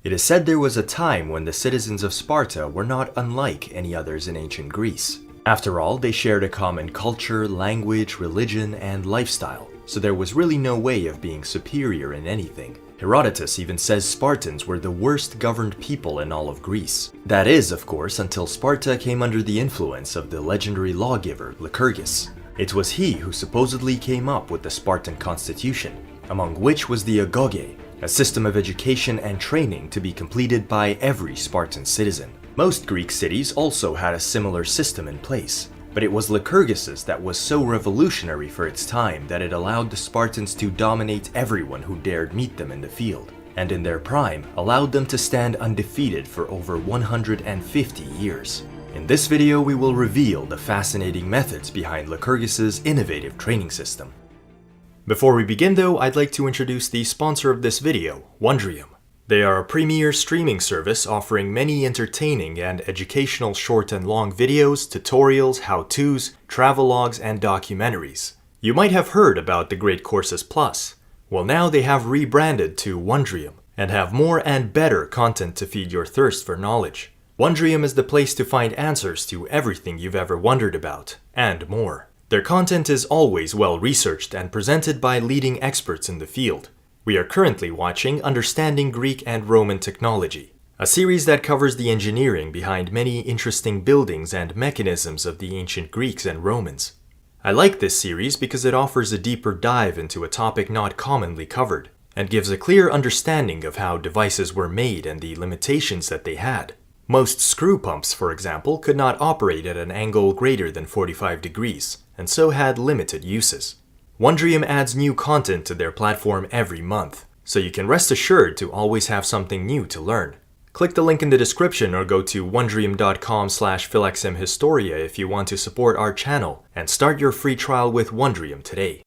It is said there was a time when the citizens of Sparta were not unlike any others in ancient Greece. After all, they shared a common culture, language, religion, and lifestyle, so there was really no way of being superior in anything. Herodotus even says Spartans were the worst governed people in all of Greece. That is, of course, until Sparta came under the influence of the legendary lawgiver Lycurgus. It was he who supposedly came up with the Spartan constitution, among which was the agoge, a system of education and training to be completed by every Spartan citizen. Most Greek cities also had a similar system in place, but it was Lycurgus's that was so revolutionary for its time that it allowed the Spartans to dominate everyone who dared meet them in the field, and in their prime allowed them to stand undefeated for over 150 years. In this video, we will reveal the fascinating methods behind Lycurgus's innovative training system. Before we begin though, I'd like to introduce the sponsor of this video, Wondrium. They are a premier streaming service offering many entertaining and educational short and long videos, tutorials, how-tos, travelogues, and documentaries. You might have heard about the Great Courses Plus. Well, now they have rebranded to Wondrium and have more and better content to feed your thirst for knowledge. Wondrium is the place to find answers to everything you've ever wondered about, and more. Their content is always well researched and presented by leading experts in the field. We are currently watching Understanding Greek and Roman Technology, a series that covers the engineering behind many interesting buildings and mechanisms of the ancient Greeks and Romans. I like this series because it offers a deeper dive into a topic not commonly covered, and gives a clear understanding of how devices were made and the limitations that they had. Most screw pumps, for example, could not operate at an angle greater than 45 degrees, and so had limited uses. Wondrium adds new content to their platform every month, so you can rest assured to always have something new to learn. Click the link in the description or go to wondrium.com/philexmhistoria if you want to support our channel and start your free trial with Wondrium today.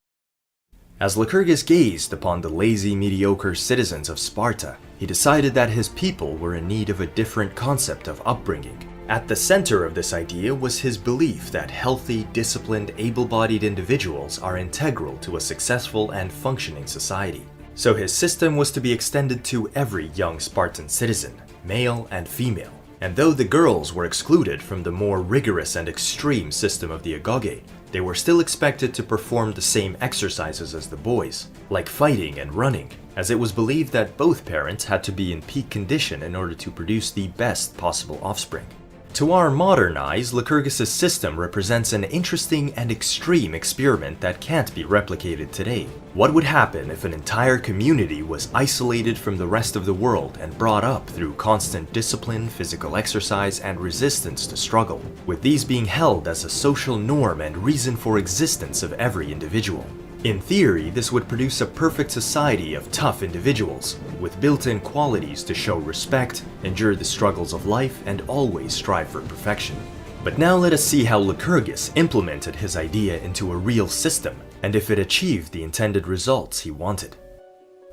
As Lycurgus gazed upon the lazy, mediocre citizens of Sparta, he decided that his people were in need of a different concept of upbringing. At the center of this idea was his belief that healthy, disciplined, able-bodied individuals are integral to a successful and functioning society. So his system was to be extended to every young Spartan citizen, male and female. And though the girls were excluded from the more rigorous and extreme system of the agoge, they were still expected to perform the same exercises as the boys, like fighting and running, as it was believed that both parents had to be in peak condition in order to produce the best possible offspring. To our modern eyes, Lycurgus's system represents an interesting and extreme experiment that can't be replicated today. What would happen if an entire community was isolated from the rest of the world and brought up through constant discipline, physical exercise, and resistance to struggle, with these being held as a social norm and reason for existence of every individual? In theory, this would produce a perfect society of tough individuals, with built-in qualities to show respect, endure the struggles of life, and always strive for perfection. But now let us see how Lycurgus implemented his idea into a real system, and if it achieved the intended results he wanted.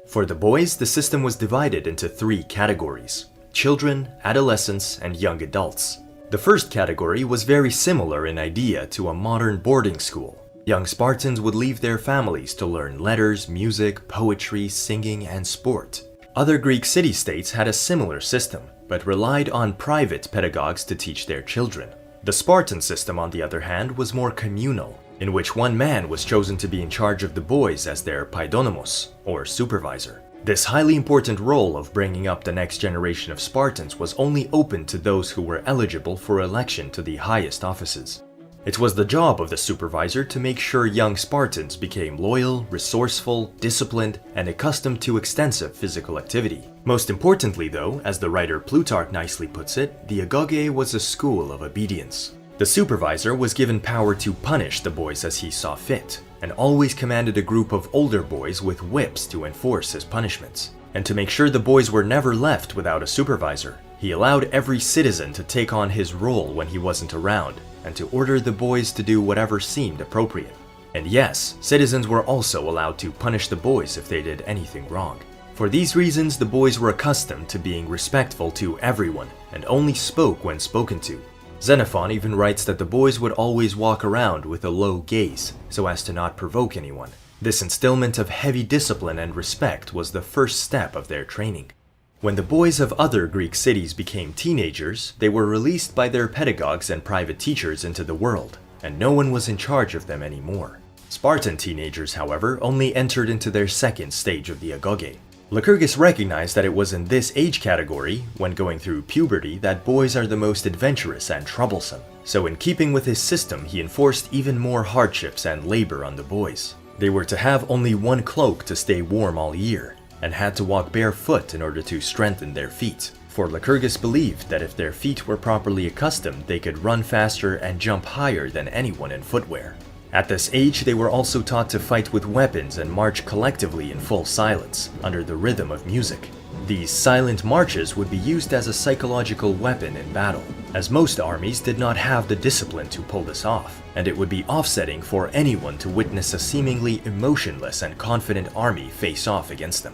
For the boys, the system was divided into 3 categories: children, adolescents, and young adults. The first category was very similar in idea to a modern boarding school. Young Spartans would leave their families to learn letters, music, poetry, singing, and sport. Other Greek city-states had a similar system, but relied on private pedagogues to teach their children. The Spartan system, on the other hand, was more communal, in which one man was chosen to be in charge of the boys as their paidonomos, or supervisor. This highly important role of bringing up the next generation of Spartans was only open to those who were eligible for election to the highest offices. It was the job of the supervisor to make sure young Spartans became loyal, resourceful, disciplined, and accustomed to extensive physical activity. Most importantly though, as the writer Plutarch nicely puts it, the agoge was a school of obedience. The supervisor was given power to punish the boys as he saw fit, and always commanded a group of older boys with whips to enforce his punishments. And to make sure the boys were never left without a supervisor, he allowed every citizen to take on his role when he wasn't around, and to order the boys to do whatever seemed appropriate. And yes, citizens were also allowed to punish the boys if they did anything wrong. For these reasons, the boys were accustomed to being respectful to everyone, and only spoke when spoken to. Xenophon even writes that the boys would always walk around with a low gaze, so as to not provoke anyone. This instillment of heavy discipline and respect was the first step of their training. When the boys of other Greek cities became teenagers, they were released by their pedagogues and private teachers into the world, and no one was in charge of them anymore. Spartan teenagers, however, only entered into their second stage of the agoge. Lycurgus recognized that it was in this age category, when going through puberty, that boys are the most adventurous and troublesome. So in keeping with his system, he enforced even more hardships and labor on the boys. They were to have only one cloak to stay warm all year, and had to walk barefoot in order to strengthen their feet. For Lycurgus believed that if their feet were properly accustomed, they could run faster and jump higher than anyone in footwear. At this age, they were also taught to fight with weapons and march collectively in full silence, under the rhythm of music. These silent marches would be used as a psychological weapon in battle, as most armies did not have the discipline to pull this off, and it would be offsetting for anyone to witness a seemingly emotionless and confident army face off against them.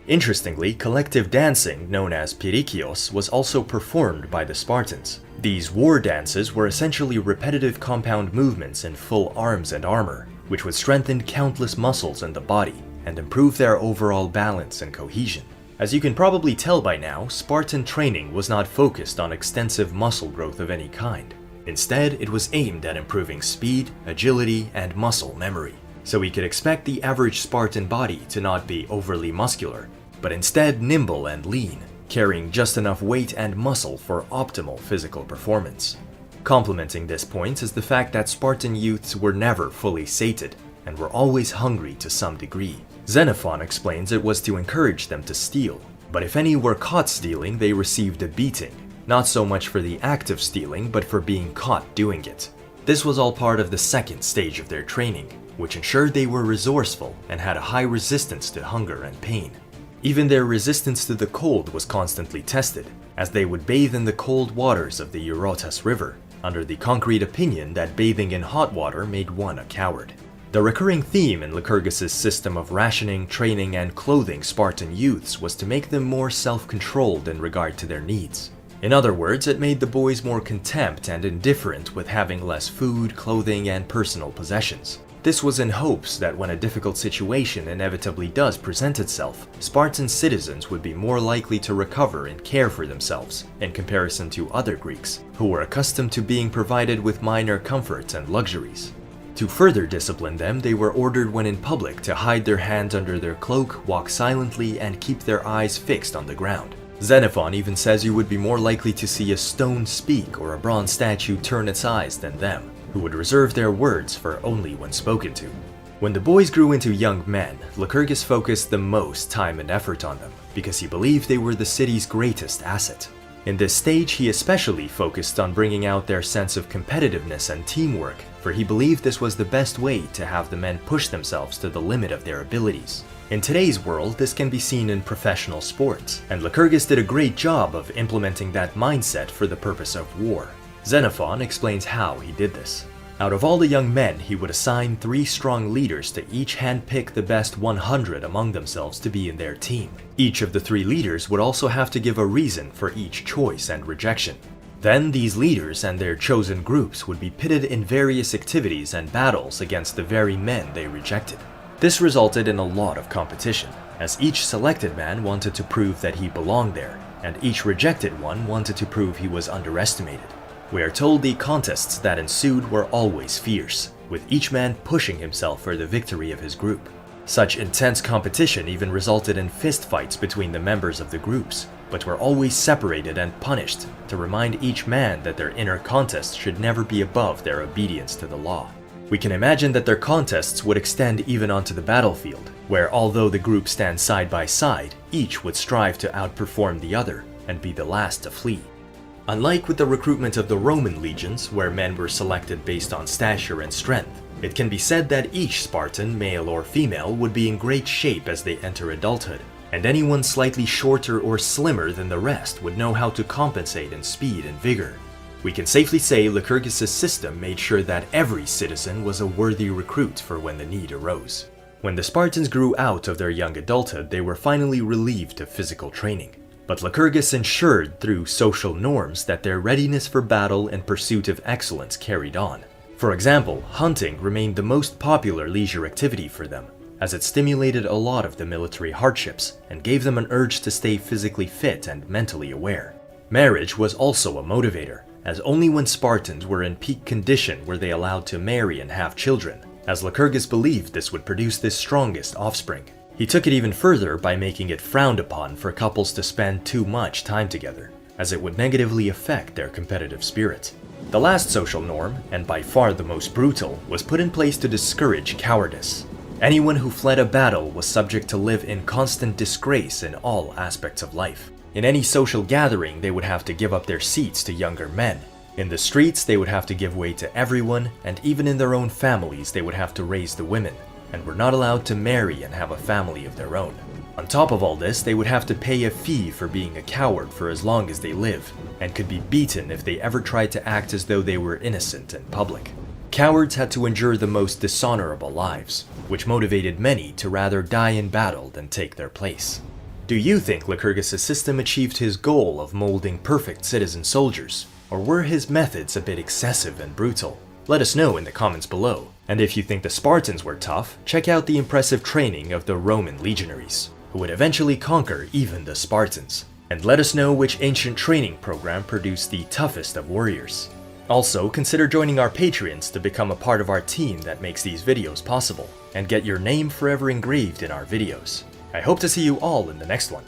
Interestingly, collective dancing, known as pirikios, was also performed by the Spartans. These war dances were essentially repetitive compound movements in full arms and armor, which would strengthen countless muscles in the body and improve their overall balance and cohesion. As you can probably tell by now, Spartan training was not focused on extensive muscle growth of any kind. Instead, it was aimed at improving speed, agility, and muscle memory. So we could expect the average Spartan body to not be overly muscular, but instead nimble and lean, carrying just enough weight and muscle for optimal physical performance. Complementing this point is the fact that Spartan youths were never fully sated, and were always hungry to some degree. Xenophon explains it was to encourage them to steal, but if any were caught stealing, they received a beating, not so much for the act of stealing, but for being caught doing it. This was all part of the second stage of their training, which ensured they were resourceful and had a high resistance to hunger and pain. Even their resistance to the cold was constantly tested, as they would bathe in the cold waters of the Eurotas River, under the concrete opinion that bathing in hot water made one a coward. The recurring theme in Lycurgus's system of rationing, training, and clothing Spartan youths was to make them more self-controlled in regard to their needs. In other words, it made the boys more content and indifferent with having less food, clothing, and personal possessions. This was in hopes that when a difficult situation inevitably does present itself, Spartan citizens would be more likely to recover and care for themselves, in comparison to other Greeks, who were accustomed to being provided with minor comforts and luxuries. To further discipline them, they were ordered when in public to hide their hands under their cloak, walk silently, and keep their eyes fixed on the ground. Xenophon even says you would be more likely to see a stone speak or a bronze statue turn its eyes than them, who would reserve their words for only when spoken to. When the boys grew into young men, Lycurgus focused the most time and effort on them, because he believed they were the city's greatest asset. In this stage, he especially focused on bringing out their sense of competitiveness and teamwork, for he believed this was the best way to have the men push themselves to the limit of their abilities. In today's world, this can be seen in professional sports, and Lycurgus did a great job of implementing that mindset for the purpose of war. Xenophon explains how he did this. Out of all the young men, he would assign 3 strong leaders to each handpick the best 100 among themselves to be in their team. Each of the 3 leaders would also have to give a reason for each choice and rejection. Then these leaders and their chosen groups would be pitted in various activities and battles against the very men they rejected. This resulted in a lot of competition, as each selected man wanted to prove that he belonged there, and each rejected one wanted to prove he was underestimated. We are told the contests that ensued were always fierce, with each man pushing himself for the victory of his group. Such intense competition even resulted in fistfights between the members of the groups, but were always separated and punished to remind each man that their inner contests should never be above their obedience to the law. We can imagine that their contests would extend even onto the battlefield, where although the groups stand side by side, each would strive to outperform the other and be the last to flee. Unlike with the recruitment of the Roman legions, where men were selected based on stature and strength, it can be said that each Spartan, male or female, would be in great shape as they enter adulthood, and anyone slightly shorter or slimmer than the rest would know how to compensate in speed and vigor. We can safely say Lycurgus's system made sure that every citizen was a worthy recruit for when the need arose. When the Spartans grew out of their young adulthood, they were finally relieved of physical training. But Lycurgus ensured through social norms that their readiness for battle and pursuit of excellence carried on. For example, hunting remained the most popular leisure activity for them, as it stimulated a lot of the military hardships and gave them an urge to stay physically fit and mentally aware. Marriage was also a motivator, as only when Spartans were in peak condition were they allowed to marry and have children, as Lycurgus believed this would produce the strongest offspring. He took it even further by making it frowned upon for couples to spend too much time together, as it would negatively affect their competitive spirit. The last social norm, and by far the most brutal, was put in place to discourage cowardice. Anyone who fled a battle was subject to live in constant disgrace in all aspects of life. In any social gathering, they would have to give up their seats to younger men. In the streets, they would have to give way to everyone, and even in their own families, they would have to raise the women, and were not allowed to marry and have a family of their own. On top of all this, they would have to pay a fee for being a coward for as long as they live, and could be beaten if they ever tried to act as though they were innocent in public. Cowards had to endure the most dishonorable lives, which motivated many to rather die in battle than take their place. Do you think Lycurgus' system achieved his goal of molding perfect citizen soldiers, or were his methods a bit excessive and brutal? Let us know in the comments below. And if you think the Spartans were tough, check out the impressive training of the Roman legionaries, who would eventually conquer even the Spartans. And let us know which ancient training program produced the toughest of warriors. Also, consider joining our Patreons to become a part of our team that makes these videos possible, and get your name forever engraved in our videos. I hope to see you all in the next one.